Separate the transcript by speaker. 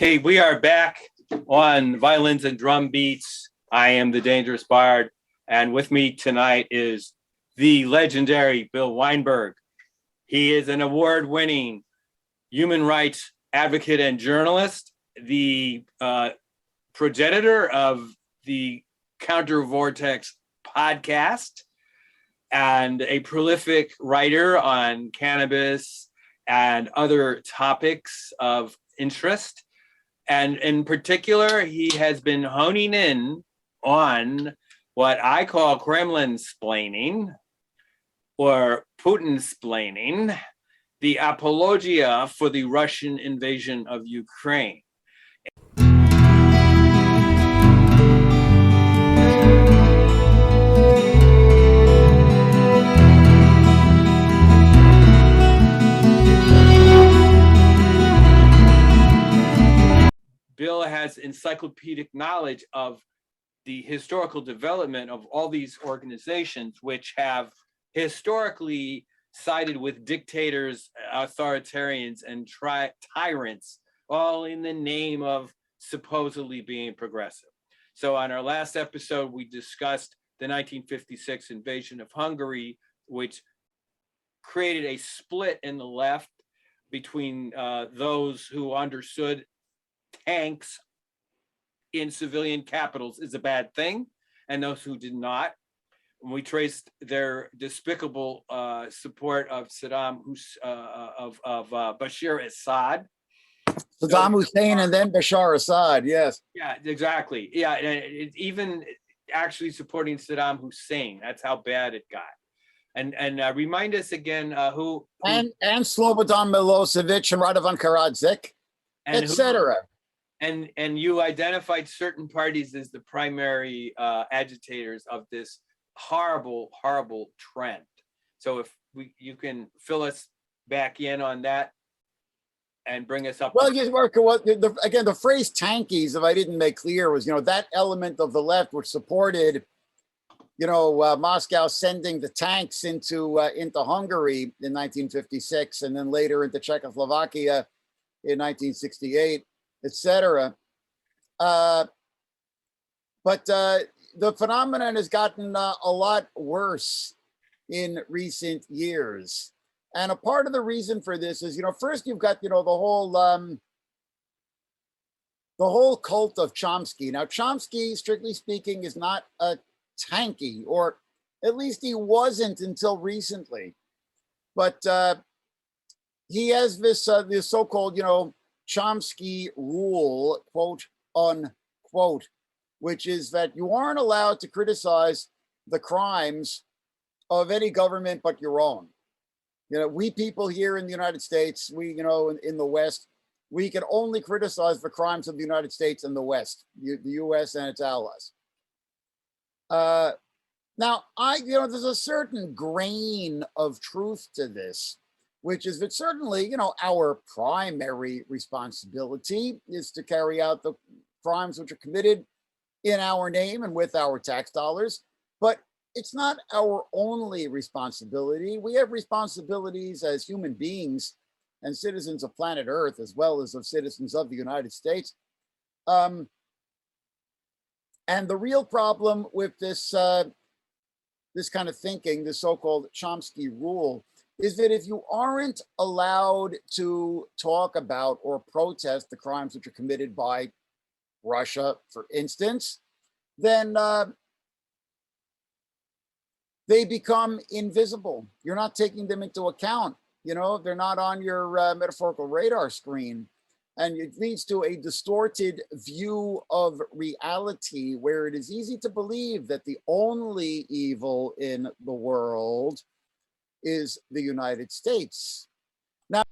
Speaker 1: Okay, we are back on Violins and Drum Beats. I am the Dangerous Bard, and with me tonight is the legendary Bill Weinberg. He is an award-winning human rights advocate and journalist, the progenitor of the Countervortex podcast, and a prolific writer on cannabis and other topics of interest. And in particular, he has been honing in on what I call Kremlin-splaining or Putin-splaining, the apologia for the Russian invasion of Ukraine. Bill has encyclopedic knowledge of the historical development of all these organizations, which have historically sided with dictators, authoritarians, and tyrants, all in the name of supposedly being progressive. So on our last episode, we discussed the 1956 invasion of Hungary, which created a split in the left between those who understood tanks in civilian capitals is a bad thing, and those who did not. And we traced their despicable support of Bashar Assad.
Speaker 2: Saddam Hussein and then Bashar Assad, yes.
Speaker 1: Yeah, exactly. Yeah, and even actually supporting Saddam Hussein. That's how bad it got. And remind us again who
Speaker 2: and Slobodan Milosevic and Radovan Karadzic, etc.
Speaker 1: And you identified certain parties as the primary agitators of this horrible trend. So if you can fill us back in on that and bring us up.
Speaker 2: Well, again, the phrase tankies, if I didn't make clear, was that element of the left which supported Moscow sending the tanks into Hungary in 1956 and then later into Czechoslovakia in 1968. Etc. But the phenomenon has gotten a lot worse in recent years. And a part of the reason for this is, first you've got, the whole cult of Chomsky. Now, Chomsky, strictly speaking, is not a tanky, or at least he wasn't until recently. But he has this so-called, Chomsky rule, quote unquote, which is that you aren't allowed to criticize the crimes of any government but your own. We people here in the United States, we, in the West, we can only criticize the crimes of the United States and the West, the US and its allies. Now, there's a certain grain of truth to this, which is that certainly, our primary responsibility is to carry out the crimes which are committed in our name and with our tax dollars. But it's not our only responsibility. We have responsibilities as human beings and citizens of planet Earth, as well as of citizens of the United States. And the real problem with this kind of thinking, the so-called Chomsky rule, is that if you aren't allowed to talk about or protest the crimes which are committed by Russia, for instance, then they become invisible. You're not taking them into account. They're not on your metaphorical radar screen. And it leads to a distorted view of reality where it is easy to believe that the only evil in the world is the United States. Now,